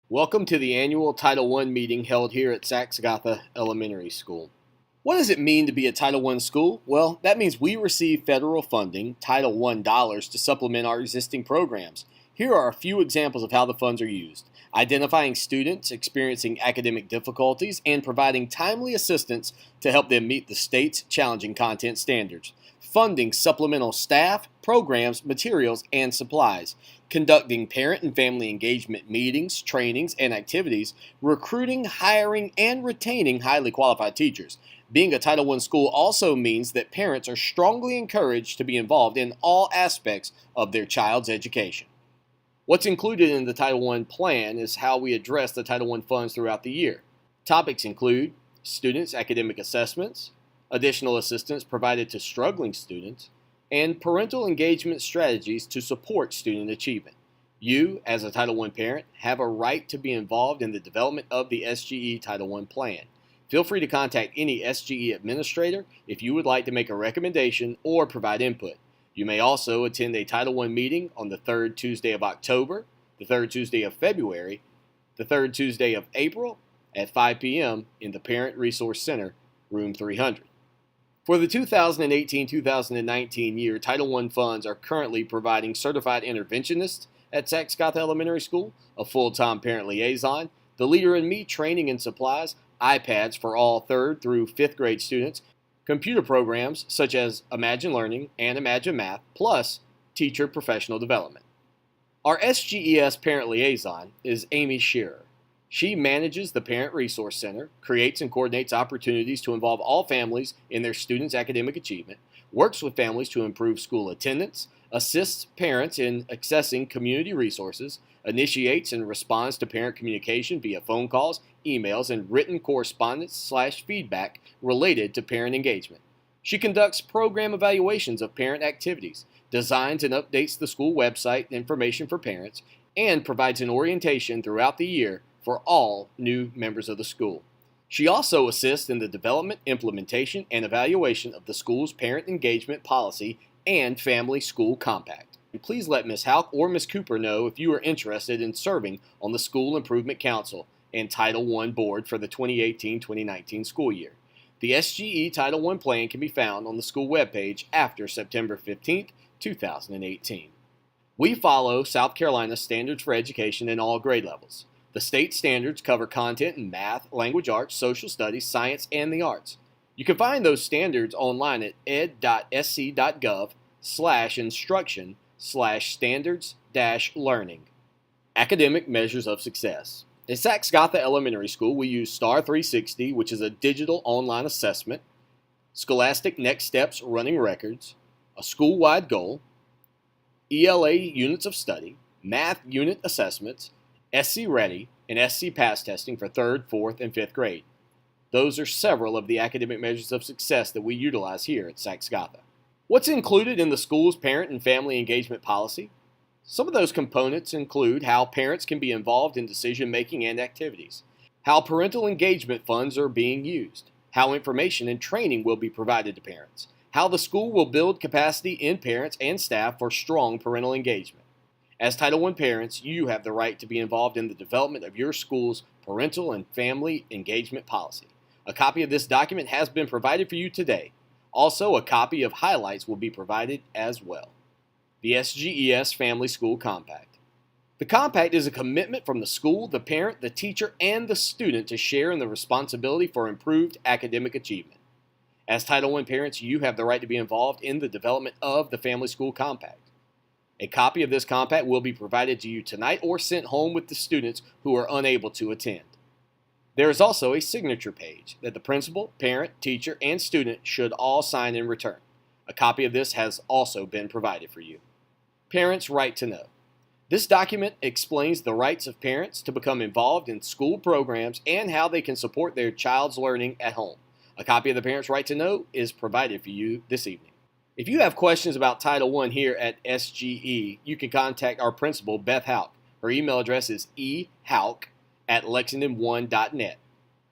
Welcome to the annual Title I meeting held here at Saxagatha Elementary School. What does it mean to be a Title I school? Well, that means we receive federal funding, Title I dollars, to supplement our existing programs. Here are a few examples of how the funds are used: identifying students experiencing academic difficulties and providing timely assistance to help them meet the state's challenging content standards; funding supplemental staff, programs, materials, and supplies; conducting parent and family engagement meetings, trainings, and activities; recruiting, hiring, and retaining highly qualified teachers. Being a Title I school also means that parents are strongly encouraged to be involved in all aspects of their child's education. What's included in the Title I plan is how we address the Title I funds throughout the year. Topics include students' academic assessments, additional assistance provided to struggling students, and parental engagement strategies to support student achievement. You, as a Title I parent, have a right to be involved in the development of the SGE Title I plan. Feel free to contact any SGE administrator if you would like to make a recommendation or provide input. You may also attend a Title I meeting on the third Tuesday of October, the third Tuesday of February, the third Tuesday of April at 5 p.m. in the Parent Resource Center, room 300. For the 2018-2019 year, Title I funds are currently providing certified interventionists at Saxagatha Elementary School, a full-time parent liaison, the Leader in Me training and supplies, iPads for all 3rd through 5th grade students, computer programs such as Imagine Learning and Imagine Math, plus teacher professional development. Our SGES parent liaison is Amy Shearer. She manages the Parent Resource Center, creates and coordinates opportunities to involve all families in their students' academic achievement, works with families to improve school attendance, assists parents in accessing community resources, initiates and responds to parent communication via phone calls, emails, and written correspondence/feedback related to parent engagement. She conducts program evaluations of parent activities, designs and updates the school website information for parents, and provides an orientation throughout the year for all new members of the school. She also assists in the development, implementation, and evaluation of the school's parent engagement policy and family school compact. Please let Ms. Houck or Ms. Cooper know if you are interested in serving on the School Improvement Council and Title I Board for the 2018-2019 school year. The SGE Title I plan can be found on the school webpage after September 15, 2018. We follow South Carolina Standards for Education in all grade levels. The state standards cover content in math, language arts, social studies, science, and the arts. You can find those standards online at ed.sc.gov/instruction/standards-learning. Academic measures of success. At Saxagatha Elementary School, we use STAR 360, which is a digital online assessment, Scholastic Next Steps running records, a school-wide goal, ELA units of study, math unit assessments, SC Ready, and SC Pass testing for 3rd, 4th, and 5th grade. Those are several of the academic measures of success that we utilize here at Saxagatha. What's included in the school's parent and family engagement policy? Some of those components include how parents can be involved in decision-making and activities, how parental engagement funds are being used, how information and training will be provided to parents, how the school will build capacity in parents and staff for strong parental engagement. As Title I parents, you have the right to be involved in the development of your school's parental and family engagement policy. A copy of this document has been provided for you today. Also, a copy of highlights will be provided as well. The SGES Family School Compact. The compact is a commitment from the school, the parent, the teacher, and the student to share in the responsibility for improved academic achievement. As Title I parents, you have the right to be involved in the development of the Family School Compact. A copy of this compact will be provided to you tonight or sent home with the students who are unable to attend. There is also a signature page that the principal, parent, teacher, and student should all sign in return. A copy of this has also been provided for you. Parents' Right to Know. This document explains the rights of parents to become involved in school programs and how they can support their child's learning at home. A copy of the Parents' Right to Know is provided for you this evening. If you have questions about Title I here at SGE, you can contact our principal, Beth Houck. Her email address is ehouck@lexington1.net.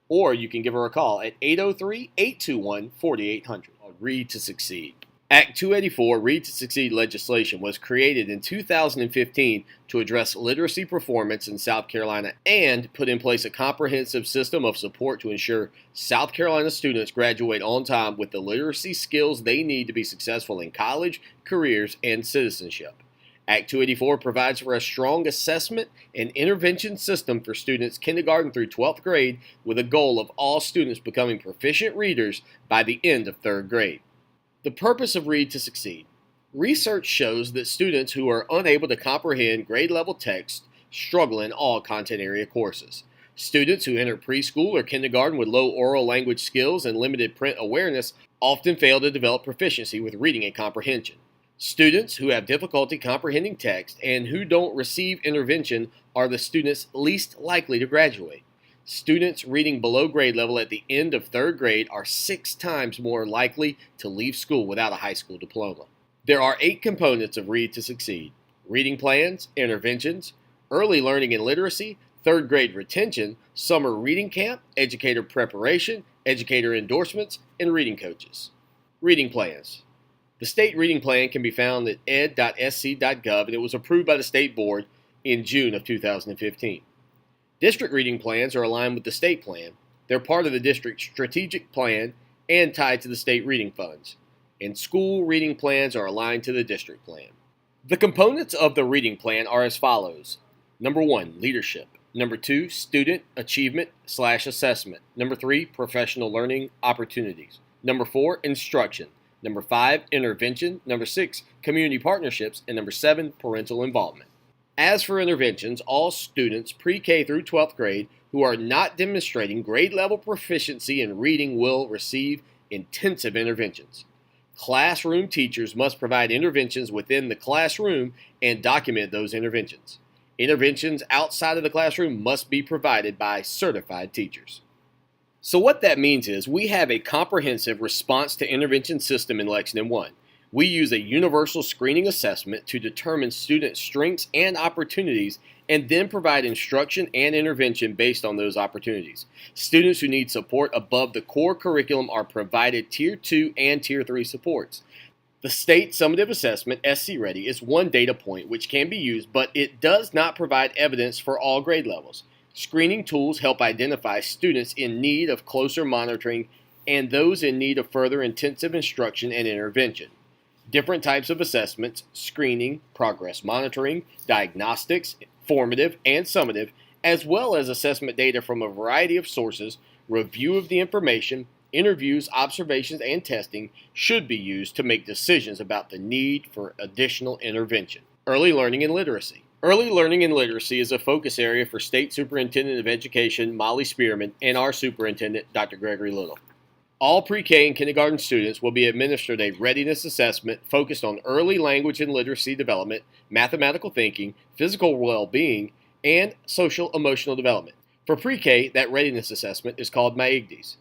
Or you can give her a call at 803-821-4800. Read to succeed. Act 284 Read to Succeed legislation was created in 2015 to address literacy performance in South Carolina and put in place a comprehensive system of support to ensure South Carolina students graduate on time with the literacy skills they need to be successful in college, careers, and citizenship. Act 284 provides for a strong assessment and intervention system for students kindergarten through 12th grade with a goal of all students becoming proficient readers by the end of 3rd grade. The purpose of Read to Succeed. Research shows that students who are unable to comprehend grade-level text struggle in all content area courses. Students who enter preschool or kindergarten with low oral language skills and limited print awareness often fail to develop proficiency with reading and comprehension. Students who have difficulty comprehending text and who don't receive intervention are the students least likely to graduate. Students reading below grade level at the end of 3rd grade are 6 times more likely to leave school without a high school diploma. There are 8 components of Read to Succeed: reading plans, interventions, early learning and literacy, 3rd grade retention, summer reading camp, educator preparation, educator endorsements, and reading coaches. Reading plans. The state reading plan can be found at ed.sc.gov, and it was approved by the state board in June of 2015. District reading plans are aligned with the state plan. They're part of the district's strategic plan and tied to the state reading funds. And school reading plans are aligned to the district plan. The components of the reading plan are as follows. Number 1, leadership. Number 2, student achievement/assessment. Number 3, professional learning opportunities. Number 4, instruction. Number 5, intervention. Number 6, community partnerships. And number 7, parental involvement. As for interventions, all students pre-K through 12th grade who are not demonstrating grade-level proficiency in reading will receive intensive interventions. Classroom teachers must provide interventions within the classroom and document those interventions. Interventions outside of the classroom must be provided by certified teachers. So what that means is we have a comprehensive response to intervention system in Lexington 1. We use a universal screening assessment to determine student strengths and opportunities and then provide instruction and intervention based on those opportunities. Students who need support above the core curriculum are provided Tier 2 and Tier 3 supports. The State Summative Assessment, SC Ready, is one data point which can be used, but it does not provide evidence for all grade levels. Screening tools help identify students in need of closer monitoring and those in need of further intensive instruction and intervention. Different types of assessments, screening, progress monitoring, diagnostics, formative, and summative, as well as assessment data from a variety of sources, review of the information, interviews, observations, and testing should be used to make decisions about the need for additional intervention. Early learning and literacy. Early learning and literacy is a focus area for State Superintendent of Education Molly Spearman and our Superintendent, Dr. Gregory Little. All pre-K and kindergarten students will be administered a readiness assessment focused on early language and literacy development, mathematical thinking, physical well-being, and social-emotional development. For pre-K, that readiness assessment is called MAEGDES.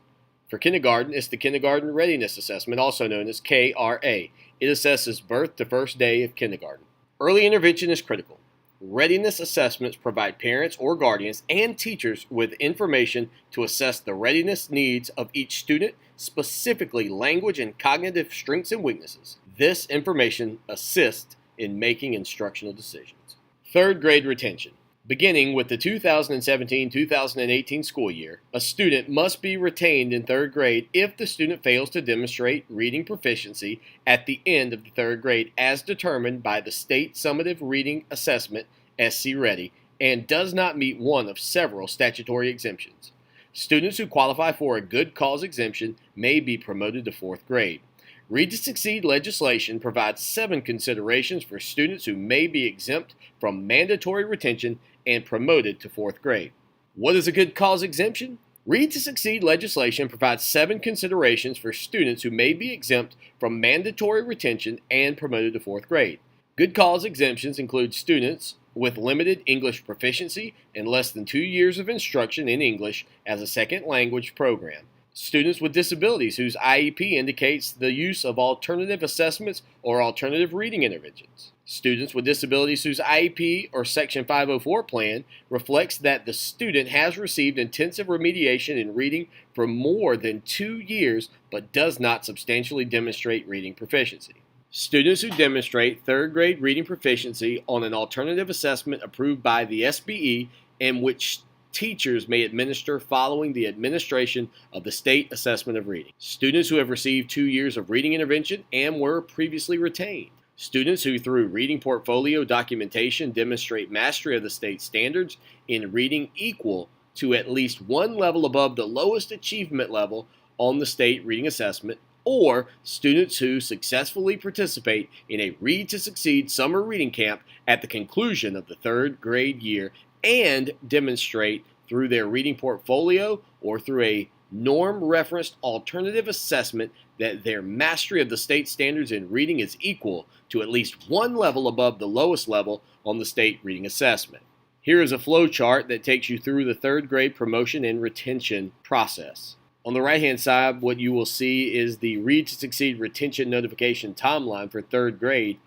For kindergarten, it's the Kindergarten Readiness Assessment, also known as KRA. It assesses birth to first day of kindergarten. Early intervention is critical. Readiness assessments provide parents or guardians and teachers with information to assess the readiness needs of each student, specifically language and cognitive strengths and weaknesses. This information assists in making instructional decisions. 3rd grade retention. Beginning with the 2017-2018 school year, a student must be retained in 3rd grade if the student fails to demonstrate reading proficiency at the end of the 3rd grade as determined by the State Summative Reading Assessment, SC Ready, and does not meet one of several statutory exemptions. Students who qualify for a good cause exemption may be promoted to 4th grade. Read to Succeed legislation provides 7 considerations for students who may be exempt from mandatory retention and promoted to 4th grade. What is a good cause exemption? Read to Succeed legislation provides 7 considerations for students who may be exempt from mandatory retention and promoted to 4th grade. Good cause exemptions include students with limited English proficiency and less than 2 years of instruction in English as a second language program, Students with disabilities whose IEP indicates the use of alternative assessments or alternative reading interventions. Students with disabilities whose IEP or Section 504 plan reflects that the student has received intensive remediation in reading for more than 2 years but does not substantially demonstrate reading proficiency. Students who demonstrate third grade reading proficiency on an alternative assessment approved by the SBE and which teachers may administer following the administration of the State Assessment of Reading. Students who have received 2 years of reading intervention and were previously retained. Students who, through reading portfolio documentation, demonstrate mastery of the state standards in reading equal to at least one level above the lowest achievement level on the state reading assessment, or students who successfully participate in a Read to Succeed summer reading camp at the conclusion of the third grade year and demonstrate through their reading portfolio or through a norm-referenced alternative assessment that their mastery of the state standards in reading is equal to at least one level above the lowest level on the state reading assessment. Here is a flow chart that takes you through the third grade promotion and retention process. On the right-hand side, what you will see is the Read to Succeed retention notification timeline for third grade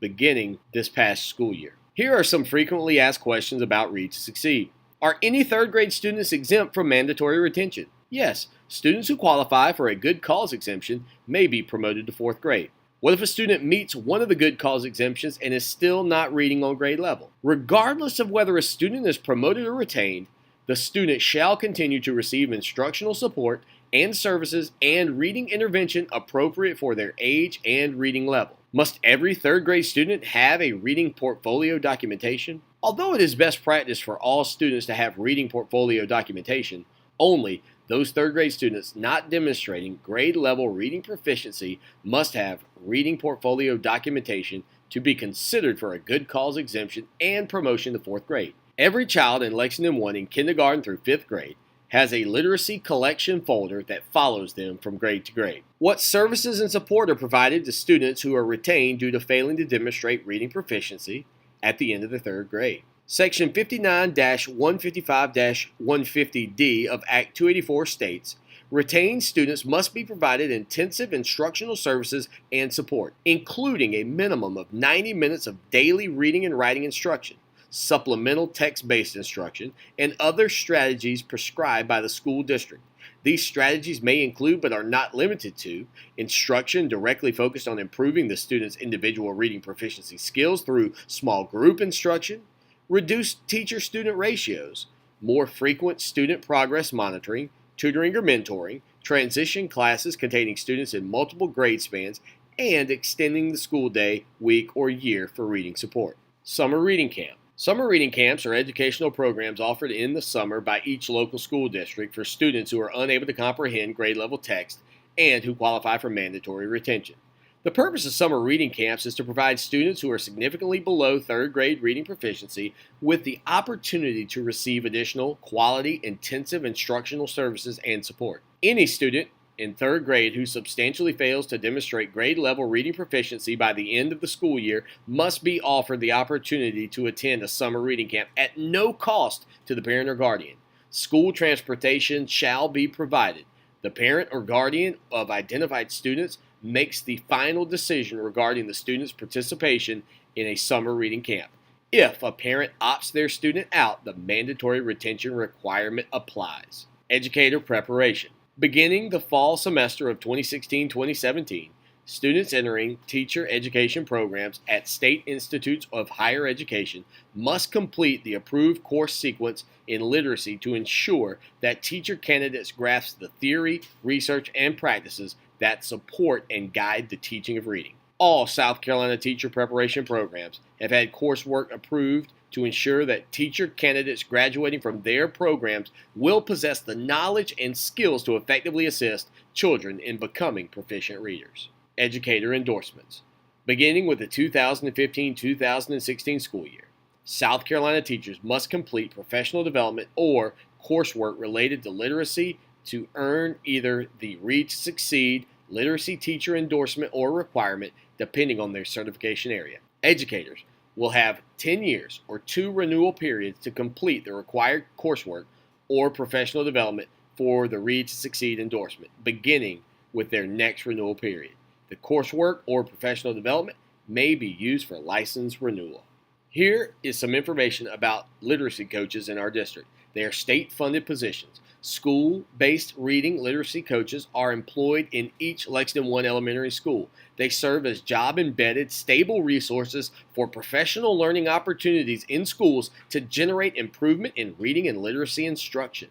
beginning this past school year. Here are some frequently asked questions about Read to Succeed. Are any third grade students exempt from mandatory retention? Yes, students who qualify for a good cause exemption may be promoted to fourth grade. What if a student meets one of the good cause exemptions and is still not reading on grade level? Regardless of whether a student is promoted or retained, the student shall continue to receive instructional support and services and reading intervention appropriate for their age and reading level. Must every third grade student have a reading portfolio documentation? Although it is best practice for all students to have reading portfolio documentation, only those third grade students not demonstrating grade level reading proficiency must have reading portfolio documentation to be considered for a good cause exemption and promotion to fourth grade. Every child in Lexington 1 in kindergarten through 5th grade has a literacy collection folder that follows them from grade to grade. What services and support are provided to students who are retained due to failing to demonstrate reading proficiency at the end of the third grade? Section 59-155-150D of Act 284 states, retained students must be provided intensive instructional services and support, including a minimum of 90 minutes of daily reading and writing instruction, supplemental text-based instruction, and other strategies prescribed by the school district. These strategies may include, but are not limited to, instruction directly focused on improving the student's individual reading proficiency skills through small group instruction, reduced teacher-student ratios, more frequent student progress monitoring, tutoring or mentoring, transition classes containing students in multiple grade spans, and extending the school day, week, or year for reading support. Summer Reading Camp. Summer reading camps are educational programs offered in the summer by each local school district for students who are unable to comprehend grade-level text and who qualify for mandatory retention. The purpose of summer reading camps is to provide students who are significantly below third grade reading proficiency with the opportunity to receive additional quality, intensive instructional services and support. Any student in third grade who substantially fails to demonstrate grade level reading proficiency by the end of the school year must be offered the opportunity to attend a summer reading camp at no cost to the parent or guardian. School transportation shall be provided. The parent or guardian of identified students makes the final decision regarding the student's participation in a summer reading camp. If a parent opts their student out, the mandatory retention requirement applies. Educator preparation. Beginning the fall semester of 2016-2017, students entering teacher education programs at state institutes of higher education must complete the approved course sequence in literacy to ensure that teacher candidates grasp the theory, research, and practices that support and guide the teaching of reading. All South Carolina teacher preparation programs have had coursework approved to ensure that teacher candidates graduating from their programs will possess the knowledge and skills to effectively assist children in becoming proficient readers. Educator endorsements. Beginning with the 2015-2016 school year, South Carolina teachers must complete professional development or coursework related to literacy to earn either the Read to Succeed literacy teacher endorsement or requirement depending on their certification area. Educators will have 10 years or 2 renewal periods to complete the required coursework or professional development for the Read to Succeed endorsement, beginning with their next renewal period. The coursework or professional development may be used for license renewal. Here is some information about literacy coaches in our district. They are state-funded positions. School-based reading literacy coaches are employed in each Lexington 1 elementary school. They serve as job-embedded, stable resources for professional learning opportunities in schools to generate improvement in reading and literacy instruction.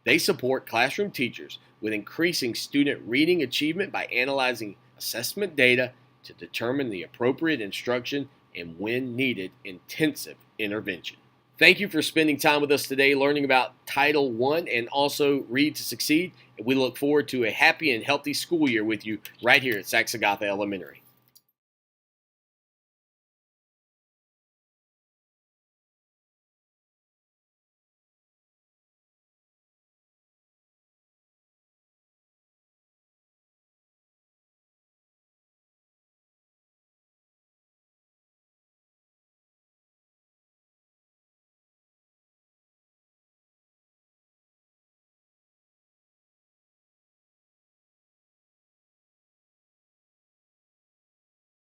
They support classroom teachers with increasing student reading achievement by analyzing assessment data to determine the appropriate instruction and, when needed, intensive intervention. Thank you for spending time with us today learning about Title I and also Read to Succeed. And we look forward to a happy and healthy school year with you right here at Saxe-Agatha Elementary.